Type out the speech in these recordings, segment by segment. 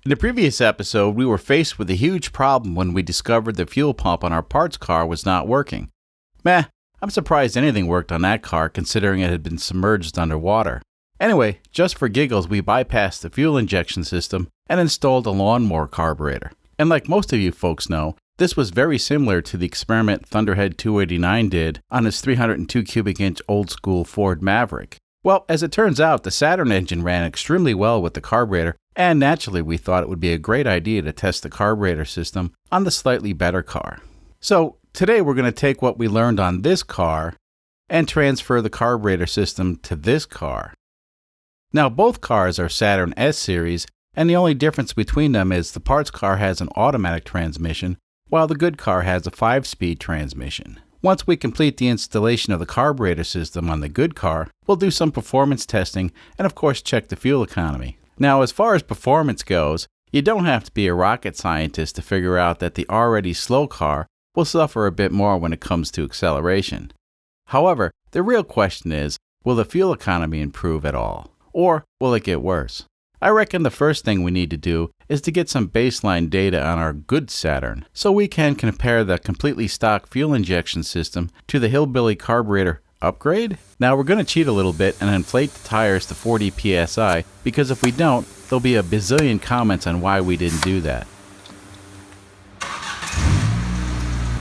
In the previous episode, we were faced with a huge problem when we discovered the fuel pump on our parts car was not working. Meh, I'm surprised anything worked on that car considering it had been submerged underwater. Anyway, just for giggles, we bypassed the fuel injection system and installed a lawnmower carburetor. And like most of you folks know, this was very similar to the experiment Thunderhead 289 did on his 302 cubic inch old school Ford Maverick. Well, as it turns out, the Saturn engine ran extremely well with the carburetor, and naturally we thought it would be a great idea to test the carburetor system on the slightly better car. So today we're going to take what we learned on this car and transfer the carburetor system to this car. Now both cars are Saturn S series, and the only difference between them is the parts car has an automatic transmission, while the good car has a 5-speed transmission. Once we complete the installation of the carburetor system on the good car, we'll do some performance testing and of course check the fuel economy. Now as far as performance goes, you don't have to be a rocket scientist to figure out that the already slow car will suffer a bit more when it comes to acceleration. However, the real question is, will the fuel economy improve at all? Or will it get worse? I reckon the first thing we need to do is to get some baseline data on our good Saturn so we can compare the completely stock fuel injection system to the hillbilly carburetor upgrade. Now we're going to cheat a little bit and inflate the tires to 40 psi because if we don't, there'll be a bazillion comments on why we didn't do that.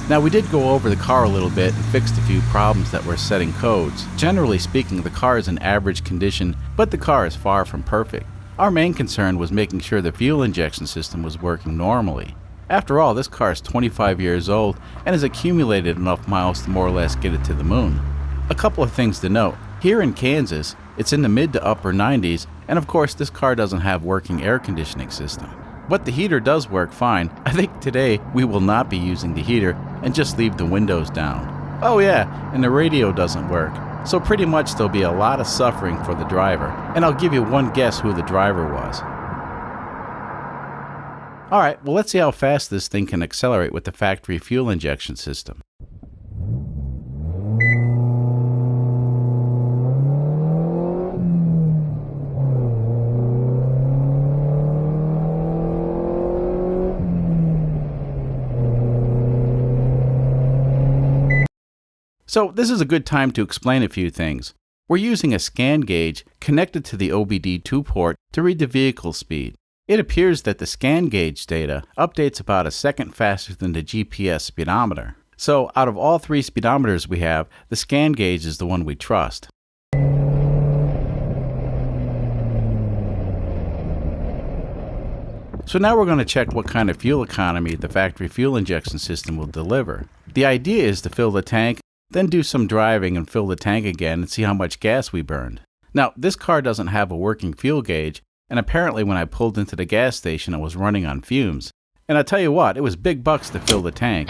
Now we did go over the car a little bit and fixed a few problems that were setting codes. Generally speaking, the car is in average condition, but the car is far from perfect. Our main concern was making sure the fuel injection system was working normally. After all, this car is 25 years old and has accumulated enough miles to more or less get it to the moon. A couple of things to note. Here in Kansas, it's in the mid to upper 90s, and of course this car doesn't have working air conditioning system. But the heater does work fine. I think today we will not be using the heater and just leave the windows down. Oh yeah, and the radio doesn't work. So pretty much there'll be a lot of suffering for the driver, and I'll give you one guess who the driver was. Alright, well let's see how fast this thing can accelerate with the factory fuel injection system. So this is a good time to explain a few things. We're using a scan gauge connected to the OBD2 port to read the vehicle speed. It appears that the scan gauge data updates about a second faster than the GPS speedometer. So out of all three speedometers we have, the scan gauge is the one we trust. So now we're going to check what kind of fuel economy the factory fuel injection system will deliver. The idea is to fill the tank, then do some driving and fill the tank again and see how much gas we burned. Now, this car doesn't have a working fuel gauge, and apparently when I pulled into the gas station it was running on fumes. And I tell you what, it was big bucks to fill the tank.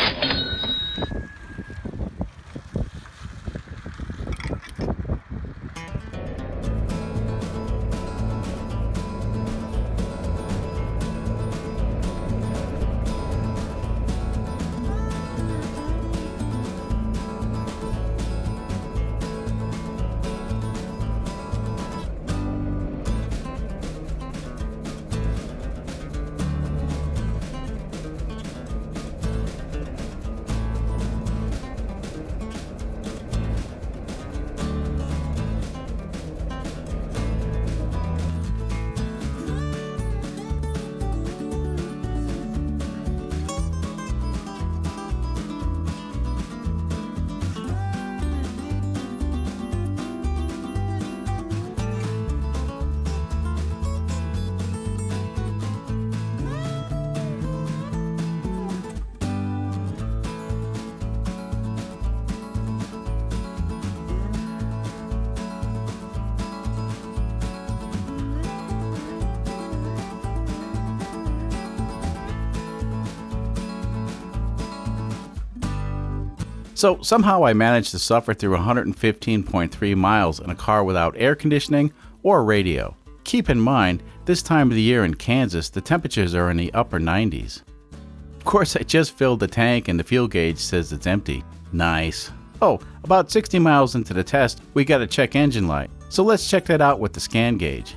So somehow I managed to suffer through 115.3 miles in a car without air conditioning or radio. Keep in mind, this time of the year in Kansas, the temperatures are in the upper 90s. Of course, I just filled the tank and the fuel gauge says it's empty. Nice. Oh, about 60 miles into the test, we got a check engine light. So let's check that out with the scan gauge.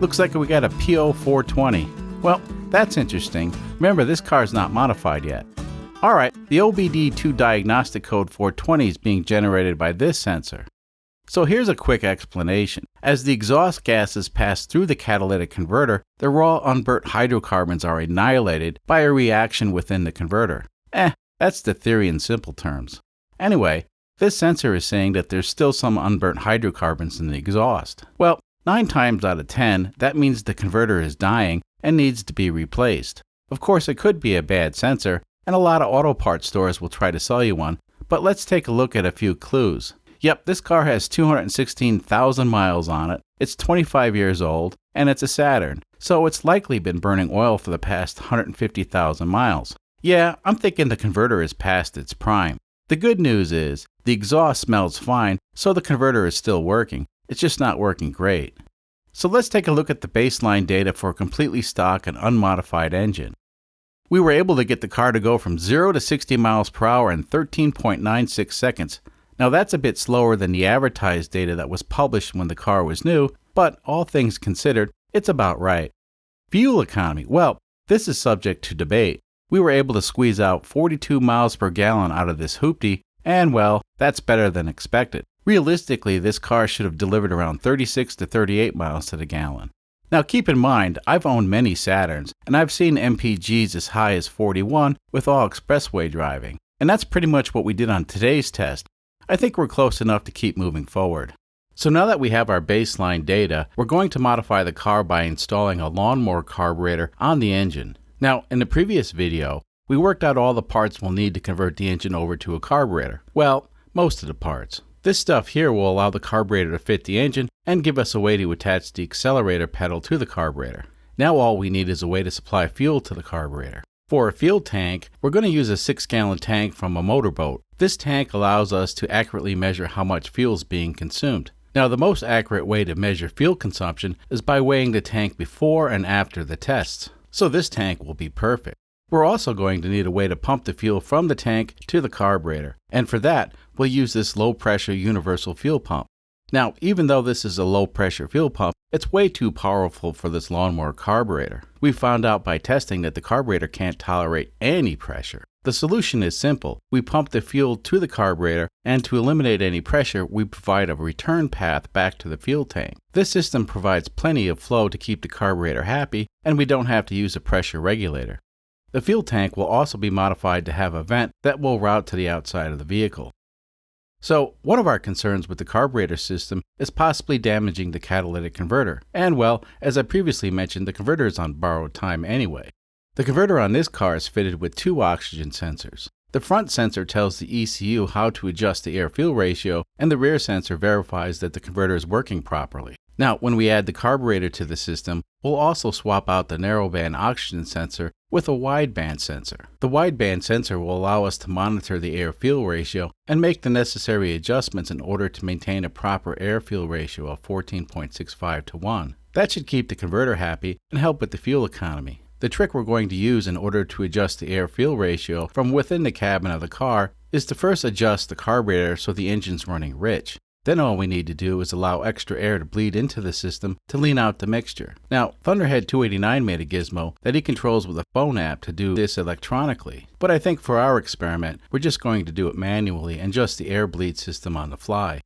Looks like we got a PO420. Well, that's interesting. Remember, this car's not modified yet. Alright, the OBD2 diagnostic code 420 is being generated by this sensor. So here's a quick explanation. As the exhaust gases pass through the catalytic converter, the raw unburnt hydrocarbons are annihilated by a reaction within the converter. That's the theory in simple terms. Anyway, this sensor is saying that there's still some unburnt hydrocarbons in the exhaust. Well, 9 times out of 10, that means the converter is dying and needs to be replaced. Of course, it could be a bad sensor, and a lot of auto parts stores will try to sell you one, but let's take a look at a few clues. Yep, this car has 216,000 miles on it, it's 25 years old, and it's a Saturn, so it's likely been burning oil for the past 150,000 miles. Yeah, I'm thinking the converter is past its prime. The good news is, the exhaust smells fine, so the converter is still working, it's just not working great. So let's take a look at the baseline data for a completely stock and unmodified engine. We were able to get the car to go from 0 to 60 miles per hour in 13.96 seconds. Now that's a bit slower than the advertised data that was published when the car was new, but all things considered, it's about right. Fuel economy, well, this is subject to debate. We were able to squeeze out 42 miles per gallon out of this hoopty, and well, that's better than expected. Realistically, this car should have delivered around 36 to 38 miles to the gallon. Now keep in mind, I've owned many Saturns, and I've seen MPGs as high as 41 with all expressway driving. And that's pretty much what we did on today's test. I think we're close enough to keep moving forward. So now that we have our baseline data, we're going to modify the car by installing a lawnmower carburetor on the engine. Now, in the previous video, we worked out all the parts we'll need to convert the engine over to a carburetor. Well, most of the parts. This stuff here will allow the carburetor to fit the engine and give us a way to attach the accelerator pedal to the carburetor. Now all we need is a way to supply fuel to the carburetor. For a fuel tank, we're going to use a 6-gallon tank from a motorboat. This tank allows us to accurately measure how much fuel is being consumed. Now the most accurate way to measure fuel consumption is by weighing the tank before and after the tests. So this tank will be perfect. We're also going to need a way to pump the fuel from the tank to the carburetor, and for that, we'll use this low-pressure universal fuel pump. Now, even though this is a low-pressure fuel pump, it's way too powerful for this lawnmower carburetor. We found out by testing that the carburetor can't tolerate any pressure. The solution is simple. We pump the fuel to the carburetor, and to eliminate any pressure, we provide a return path back to the fuel tank. This system provides plenty of flow to keep the carburetor happy, and we don't have to use a pressure regulator. The fuel tank will also be modified to have a vent that will route to the outside of the vehicle. So, one of our concerns with the carburetor system is possibly damaging the catalytic converter. And well, as I previously mentioned, the converter is on borrowed time anyway. The converter on this car is fitted with 2 oxygen sensors. The front sensor tells the ECU how to adjust the air-fuel ratio, and the rear sensor verifies that the converter is working properly. Now, when we add the carburetor to the system, we'll also swap out the narrowband oxygen sensor with a wideband sensor. The wideband sensor will allow us to monitor the air-fuel ratio and make the necessary adjustments in order to maintain a proper air-fuel ratio of 14.65 to 1. That should keep the converter happy and help with the fuel economy. The trick we're going to use in order to adjust the air-fuel ratio from within the cabin of the car is to first adjust the carburetor so the engine's running rich. Then all we need to do is allow extra air to bleed into the system to lean out the mixture. Now, Thunderhead 289 made a gizmo that he controls with a phone app to do this electronically. But I think for our experiment, we're just going to do it manually and adjust the air bleed system on the fly.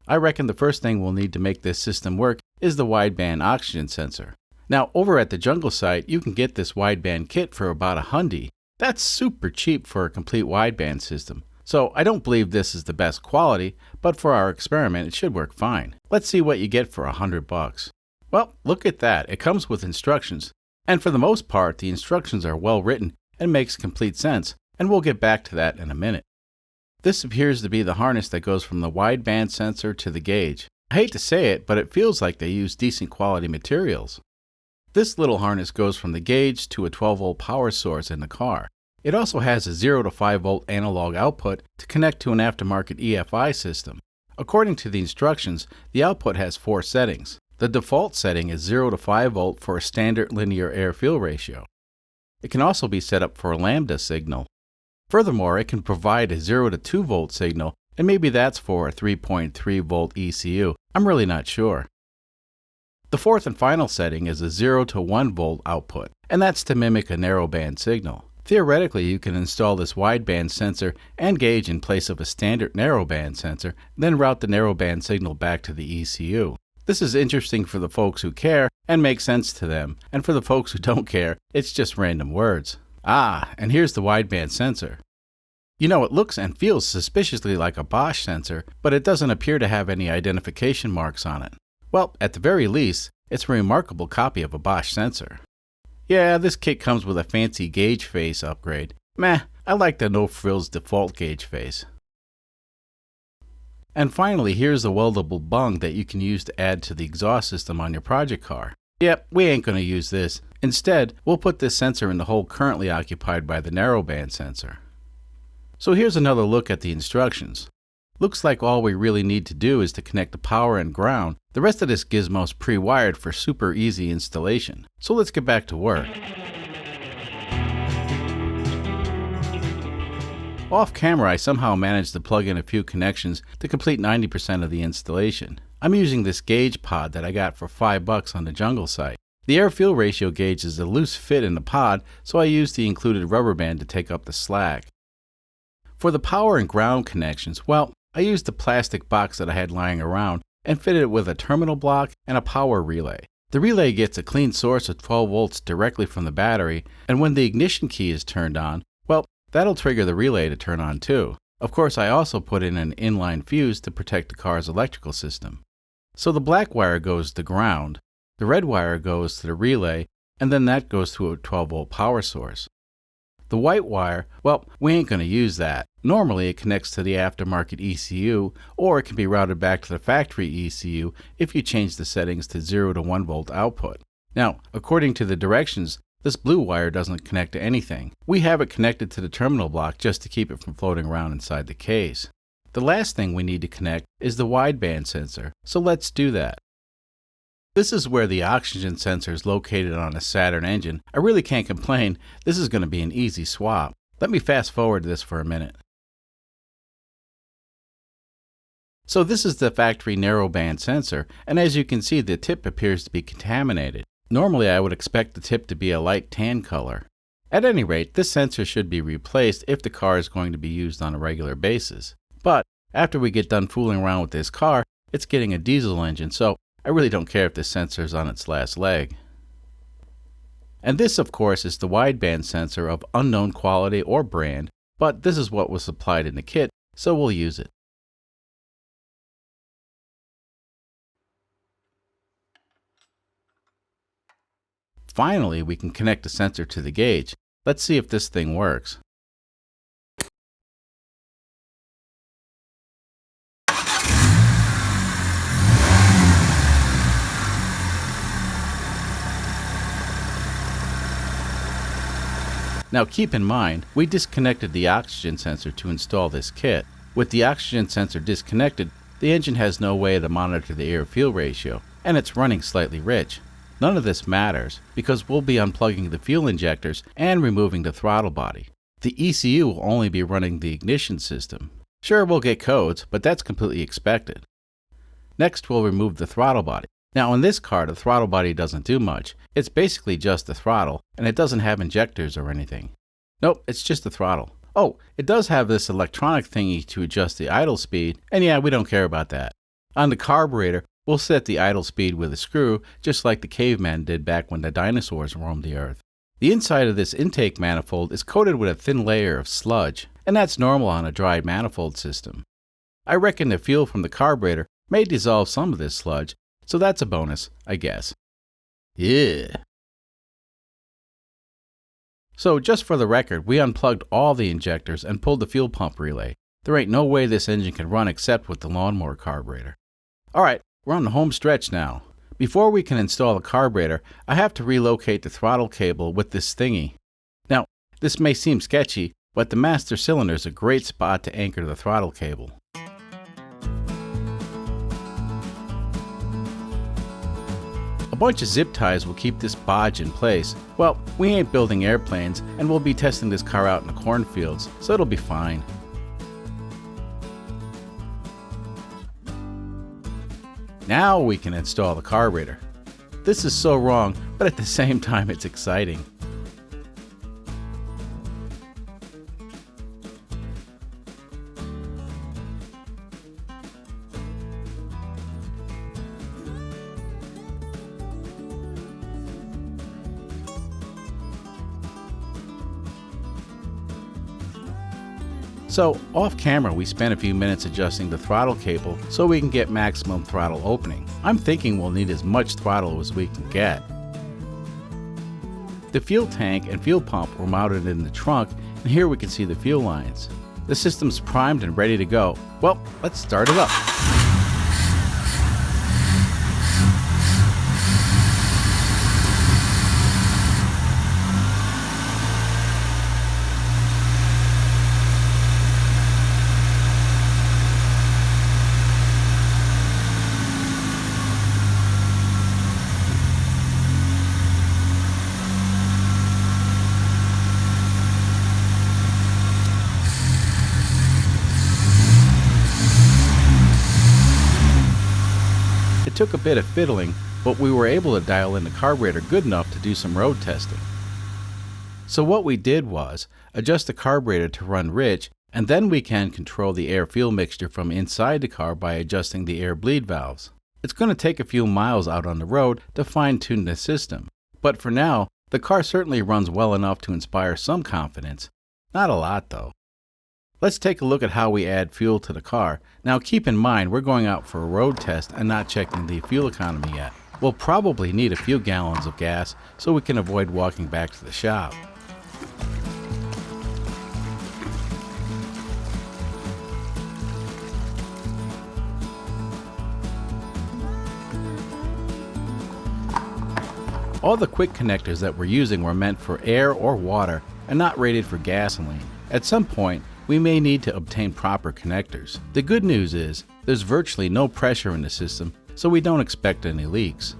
I reckon the first thing we'll need to make this system work is the wideband oxygen sensor. Now, over at the Jungle site, you can get this wideband kit for about $100. That's super cheap for a complete wideband system. So I don't believe this is the best quality, but for our experiment it should work fine. Let's see what you get for $100. Well, look at that. It comes with instructions. And for the most part, the instructions are well written and makes complete sense, and we'll get back to that in a minute. This appears to be the harness that goes from the wideband sensor to the gauge. I hate to say it, but it feels like they use decent quality materials. This little harness goes from the gauge to a 12-volt power source in the car. It also has a 0 to 5 volt analog output to connect to an aftermarket EFI system. According to the instructions, the output has 4 settings. The default setting is 0 to 5 volt for a standard linear air-fuel ratio. It can also be set up for a lambda signal. Furthermore, it can provide a 0 to 2 volt signal, and maybe that's for a 3.3 volt ECU. I'm really not sure. The fourth and final setting is a 0 to 1 volt output, and that's to mimic a narrowband signal. Theoretically, you can install this wideband sensor and gauge in place of a standard narrowband sensor, then route the narrowband signal back to the ECU. This is interesting for the folks who care and makes sense to them, and for the folks who don't care, it's just random words. Ah, and here's the wideband sensor. You know, it looks and feels suspiciously like a Bosch sensor, but it doesn't appear to have any identification marks on it. Well, at the very least, it's a remarkable copy of a Bosch sensor. Yeah, this kit comes with a fancy gauge face upgrade. Meh, I like the no-frills default gauge face. And finally, here's a weldable bung that you can use to add to the exhaust system on your project car. Yep, we ain't going to use this. Instead, we'll put this sensor in the hole currently occupied by the narrowband sensor. So here's another look at the instructions. Looks like all we really need to do is to connect the power and ground. The rest of this gizmo's pre-wired for super easy installation. So let's get back to work. Off camera, I somehow managed to plug in a few connections to complete 90% of the installation. I'm using this gauge pod that I got for $5 on the Jungle site. The air-fuel ratio gauge is a loose fit in the pod, so I used the included rubber band to take up the slack. For the power and ground connections, well, I used the plastic box that I had lying around and fitted it with a terminal block and a power relay. The relay gets a clean source of 12 volts directly from the battery, and when the ignition key is turned on, well, that'll trigger the relay to turn on too. Of course, I also put in an inline fuse to protect the car's electrical system. So the black wire goes to ground, the red wire goes to the relay, and then that goes to a 12 volt power source. The white wire, well, we ain't going to use that. Normally it connects to the aftermarket ECU, or it can be routed back to the factory ECU if you change the settings to 0 to 1 volt output. Now, according to the directions, this blue wire doesn't connect to anything. We have it connected to the terminal block just to keep it from floating around inside the case. The last thing we need to connect is the wideband sensor, so let's do that. This is where the oxygen sensor is located on a Saturn engine. I really can't complain. This is going to be an easy swap. Let me fast forward this for a minute. So this is the factory narrowband sensor, and as you can see, the tip appears to be contaminated. Normally I would expect the tip to be a light tan color. At any rate, this sensor should be replaced if the car is going to be used on a regular basis. But after we get done fooling around with this car, it's getting a diesel engine, so I really don't care if this sensor is on its last leg. And this, of course, is the wideband sensor of unknown quality or brand, but this is what was supplied in the kit, so we'll use it. Finally, we can connect the sensor to the gauge. Let's see if this thing works. Now keep in mind, we disconnected the oxygen sensor to install this kit. With the oxygen sensor disconnected, the engine has no way to monitor the air-fuel ratio, and it's running slightly rich. None of this matters, because we'll be unplugging the fuel injectors and removing the throttle body. The ECU will only be running the ignition system. Sure, we'll get codes, but that's completely expected. Next, we'll remove the throttle body. Now on this car, the throttle body doesn't do much. It's basically just the throttle, and it doesn't have injectors or anything. Nope, it's just the throttle. Oh, it does have this electronic thingy to adjust the idle speed, and yeah, we don't care about that. On the carburetor, we'll set the idle speed with a screw, just like the caveman did back when the dinosaurs roamed the earth. The inside of this intake manifold is coated with a thin layer of sludge, and that's normal on a dry manifold system. I reckon the fuel from the carburetor may dissolve some of this sludge, so that's a bonus, I guess. Yeah. So just for the record, we unplugged all the injectors and pulled the fuel pump relay. There ain't no way this engine can run except with the lawnmower carburetor. Alright, we're on the home stretch now. Before we can install the carburetor, I have to relocate the throttle cable with this thingy. Now, this may seem sketchy, but the master cylinder is a great spot to anchor the throttle cable. A bunch of zip ties will keep this bodge in place. Well, we ain't building airplanes, and we'll be testing this car out in the cornfields, so it'll be fine. Now we can install the carburetor. This is so wrong, but at the same time it's exciting. So, off camera we spent a few minutes adjusting the throttle cable so we can get maximum throttle opening. I'm thinking we'll need as much throttle as we can get. The fuel tank and fuel pump were mounted in the trunk, and here we can see the fuel lines. The system's primed and ready to go. Well, let's start it up. It took a bit of fiddling, but we were able to dial in the carburetor good enough to do some road testing. So what we did was adjust the carburetor to run rich, and then we can control the air-fuel mixture from inside the car by adjusting the air bleed valves. It's going to take a few miles out on the road to fine-tune the system, but for now, the car certainly runs well enough to inspire some confidence. Not a lot though. Let's take a look at how we add fuel to the car. Now keep in mind we're going out for a road test and not checking the fuel economy yet. We'll probably need a few gallons of gas so we can avoid walking back to the shop. All the quick connectors that we're using were meant for air or water and not rated for gasoline. At some point, we may need to obtain proper connectors. The good news is, there's virtually no pressure in the system, so we don't expect any leaks.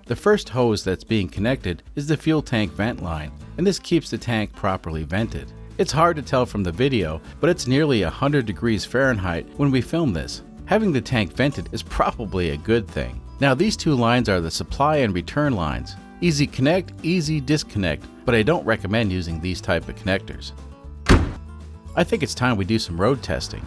The first hose that's being connected is the fuel tank vent line, and this keeps the tank properly vented. It's hard to tell from the video, but it's nearly 100 degrees Fahrenheit when we film this. Having the tank vented is probably a good thing. Now these two lines are the supply and return lines. Easy connect, easy disconnect, but I don't recommend using these type of connectors. I think it's time we do some road testing.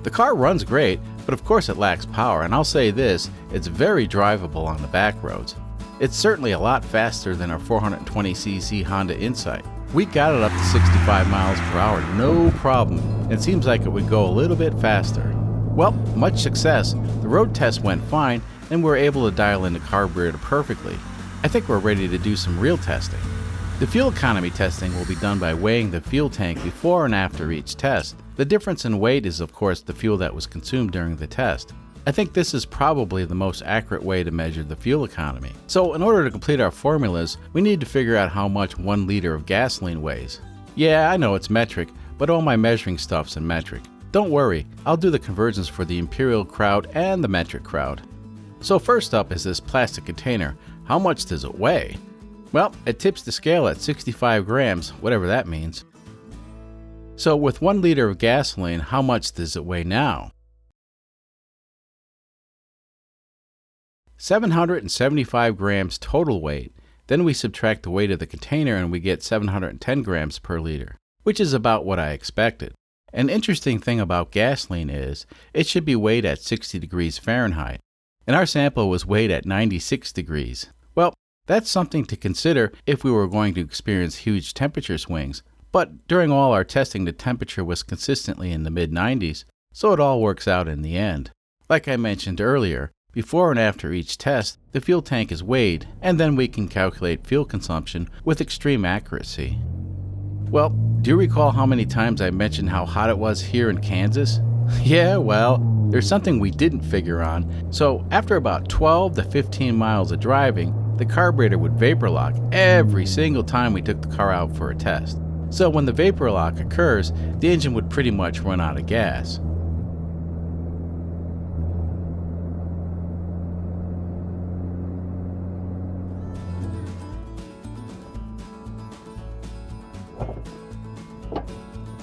The car runs great, but of course it lacks power, and I'll say this, it's very drivable on the back roads. It's certainly a lot faster than our 420cc Honda Insight. We got it up to 65 miles per hour, no problem. It seems like it would go a little bit faster. Well, much success. The road test went fine, and we were able to dial in the carburetor perfectly. I think we're ready to do some real testing. The fuel economy testing will be done by weighing the fuel tank before and after each test. The difference in weight is of course the fuel that was consumed during the test. I think this is probably the most accurate way to measure the fuel economy. So in order to complete our formulas, we need to figure out how much 1 liter of gasoline weighs. Yeah, I know it's metric, but all my measuring stuff's in metric. Don't worry, I'll do the conversions for the imperial crowd and the metric crowd. So first up is this plastic container. How much does it weigh? Well, it tips the scale at 65 grams, whatever that means. So with 1 liter of gasoline, how much does it weigh now? 775 grams total weight. Then we subtract the weight of the container and we get 710 grams per liter, which is about what I expected. An interesting thing about gasoline is it should be weighed at 60 degrees Fahrenheit, and our sample was weighed at 96 degrees. Well, that's something to consider if we were going to experience huge temperature swings, but during all our testing the temperature was consistently in the mid-90s, so it all works out in the end. Like I mentioned earlier, before and after each test, the fuel tank is weighed, and then we can calculate fuel consumption with extreme accuracy. Well, do you recall how many times I mentioned how hot it was here in Kansas? Yeah, well, there's something we didn't figure on. So after about 12 to 15 miles of driving, the carburetor would vapor lock every single time we took the car out for a test. So when the vapor lock occurs, the engine would pretty much run out of gas.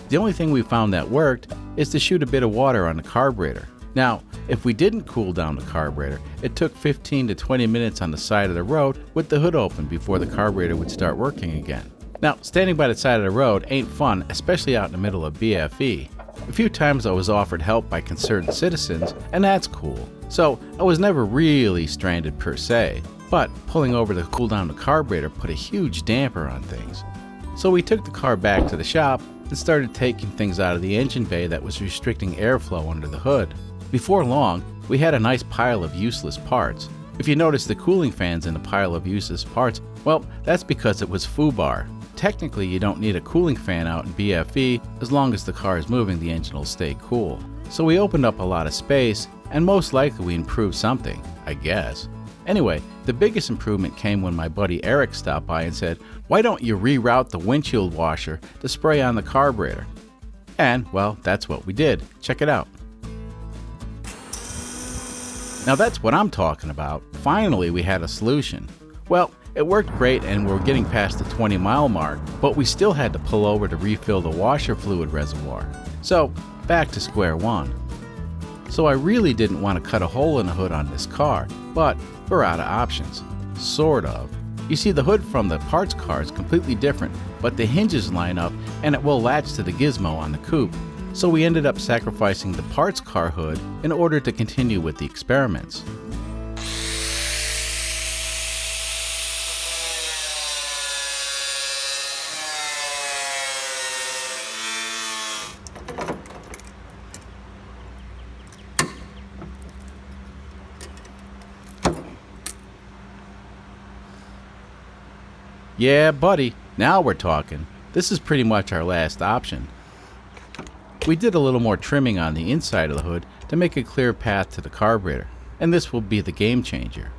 The only thing we found that worked is to shoot a bit of water on the carburetor. Now, if we didn't cool down the carburetor, it took 15 to 20 minutes on the side of the road with the hood open before the carburetor would start working again. Now, standing by the side of the road ain't fun, especially out in the middle of BFE. A few times I was offered help by concerned citizens, and that's cool. So I was never really stranded per se, but pulling over to cool down the carburetor put a huge damper on things. So we took the car back to the shop and started taking things out of the engine bay that was restricting airflow under the hood. Before long, we had a nice pile of useless parts. If you notice the cooling fans in the pile of useless parts, well, that's because it was FUBAR. Technically, you don't need a cooling fan out in BFE. As long as the car is moving, the engine will stay cool. So we opened up a lot of space, and most likely we improved something, I guess. Anyway, the biggest improvement came when my buddy Eric stopped by and said, "Why don't you reroute the windshield washer to spray on the carburetor?" And, well, that's what we did. Check it out. Now that's what I'm talking about. Finally, we had a solution. Well, it worked great and we're getting past the 20-mile mark, but we still had to pull over to refill the washer fluid reservoir. So, back to square one. So I really didn't want to cut a hole in the hood on this car, but we're out of options. Sort of. You see, the hood from the parts car is completely different, but the hinges line up and it will latch to the gizmo on the coupe. So we ended up sacrificing the parts car hood in order to continue with the experiments. Yeah, buddy, now we're talking. This is pretty much our last option. We did a little more trimming on the inside of the hood to make a clear path to the carburetor, and this will be the game changer.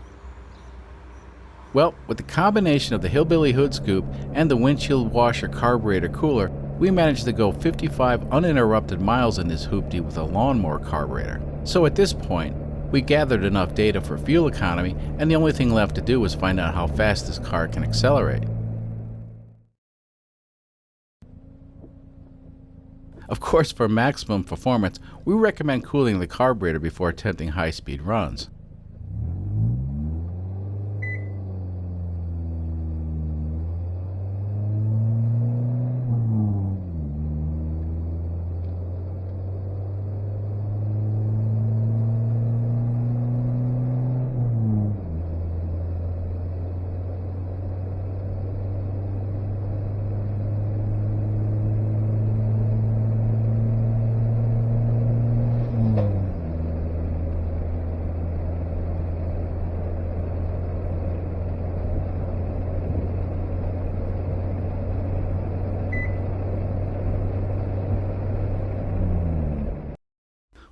Well, with the combination of the Hillbilly hood scoop and the windshield washer carburetor cooler, we managed to go 55 uninterrupted miles in this hoopty with a lawnmower carburetor. So at this point, we gathered enough data for fuel economy, and the only thing left to do was find out how fast this car can accelerate. Of course, for maximum performance, we recommend cooling the carburetor before attempting high-speed runs.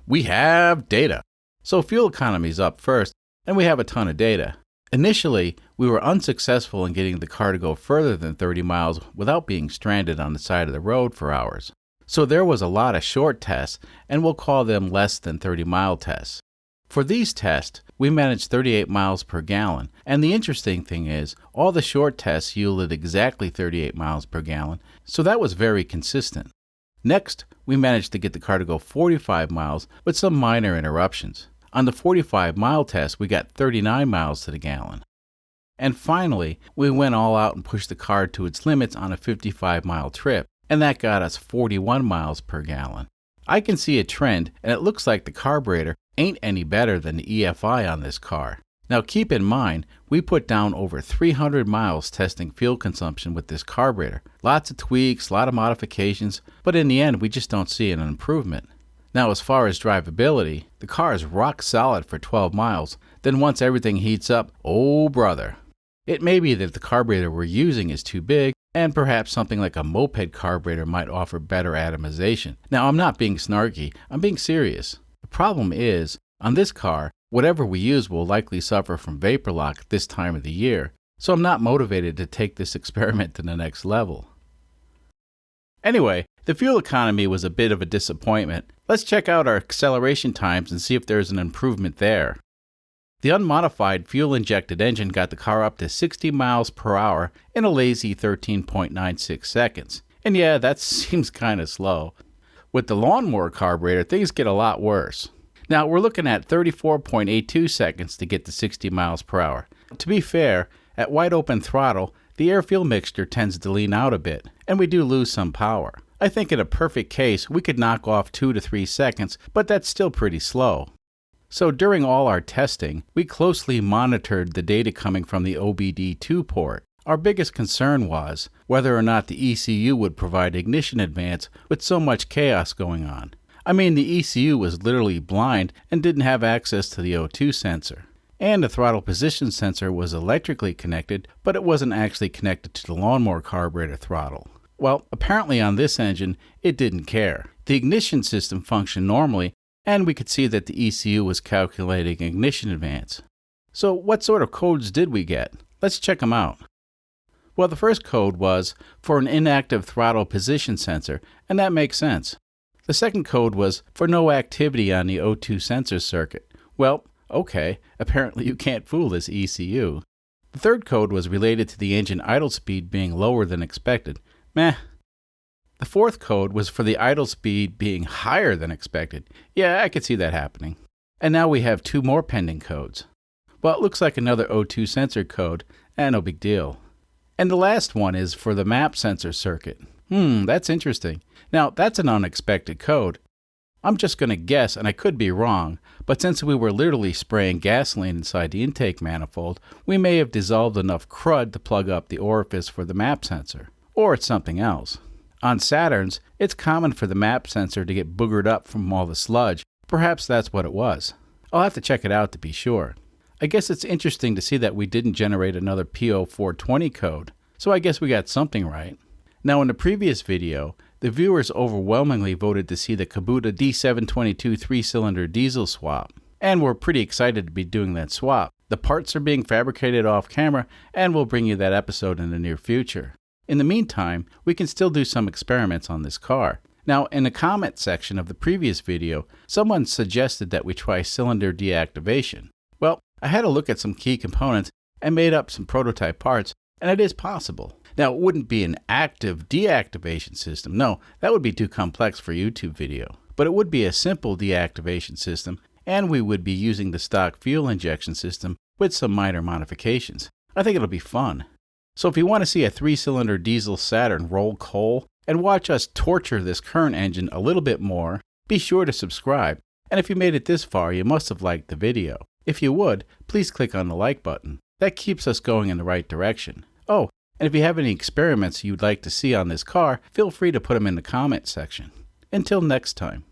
We have data. So fuel economy is up first, and we have a ton of data. Initially, we were unsuccessful in getting the car to go further than 30 miles without being stranded on the side of the road for hours. So there was a lot of short tests, and we'll call them less than 30-mile tests. For these tests, we managed 38 miles per gallon, and the interesting thing is, all the short tests yielded exactly 38 miles per gallon, so that was very consistent. Next, we managed to get the car to go 45 miles with some minor interruptions. On the 45-mile test, we got 39 miles to the gallon. And finally, we went all out and pushed the car to its limits on a 55-mile trip, and that got us 41 miles per gallon. I can see a trend, and it looks like the carburetor ain't any better than the EFI on this car. Now keep in mind, we put down over 300 miles testing fuel consumption with this carburetor. Lots of tweaks, a lot of modifications, but in the end we just don't see an improvement. Now as far as drivability, the car is rock solid for 12 miles, then once everything heats up, oh brother. It may be that the carburetor we're using is too big, and perhaps something like a moped carburetor might offer better atomization. Now I'm not being snarky, I'm being serious. The problem is, on this car, whatever we use will likely suffer from vapor lock at this time of the year, so I'm not motivated to take this experiment to the next level. Anyway, the fuel economy was a bit of a disappointment. Let's check out our acceleration times and see if there's an improvement there. The unmodified fuel-injected engine got the car up to 60 miles per hour in a lazy 13.96 seconds. And yeah, that seems kind of slow. With the lawnmower carburetor, things get a lot worse. Now, we're looking at 34.82 seconds to get to 60 miles per hour. To be fair, at wide open throttle, the air-fuel mixture tends to lean out a bit, and we do lose some power. I think in a perfect case, we could knock off 2 to 3 seconds, but that's still pretty slow. So during all our testing, we closely monitored the data coming from the OBD2 port. Our biggest concern was whether or not the ECU would provide ignition advance with so much chaos going on. I mean, the ECU was literally blind and didn't have access to the O2 sensor. And the throttle position sensor was electrically connected, but it wasn't actually connected to the lawnmower carburetor throttle. Well, apparently on this engine, it didn't care. The ignition system functioned normally, and we could see that the ECU was calculating ignition advance. So what sort of codes did we get? Let's check them out. Well, the first code was for an inactive throttle position sensor, and that makes sense. The second code was for no activity on the O2 sensor circuit. Well, okay, apparently you can't fool this ECU. The third code was related to the engine idle speed being lower than expected. Meh. The fourth code was for the idle speed being higher than expected. Yeah, I could see that happening. And now we have 2 more pending codes. Well, it looks like another O2 sensor code, and no big deal. And the last one is for the map sensor circuit. That's interesting. Now, that's an unexpected code. I'm just going to guess, and I could be wrong, but since we were literally spraying gasoline inside the intake manifold, we may have dissolved enough crud to plug up the orifice for the map sensor. Or it's something else. On Saturns, it's common for the map sensor to get boogered up from all the sludge. Perhaps that's what it was. I'll have to check it out to be sure. I guess it's interesting to see that we didn't generate another P0420 code, so I guess we got something right. Now, in the previous video, the viewers overwhelmingly voted to see the Kubota D722 3-cylinder diesel swap, and we're pretty excited to be doing that swap. The parts are being fabricated off camera, and we'll bring you that episode in the near future. In the meantime, we can still do some experiments on this car. Now, in the comment section of the previous video, someone suggested that we try cylinder deactivation. Well, I had a look at some key components and made up some prototype parts, and it is possible. Now, it wouldn't be an active deactivation system. No, that would be too complex for a YouTube video. But it would be a simple deactivation system, and we would be using the stock fuel injection system with some minor modifications. I think it'll be fun. So if you want to see a 3-cylinder diesel Saturn roll coal and watch us torture this current engine a little bit more, be sure to subscribe. And if you made it this far, you must have liked the video. If you would, please click on the like button. That keeps us going in the right direction. Oh, and if you have any experiments you'd like to see on this car, feel free to put them in the comment section. Until next time.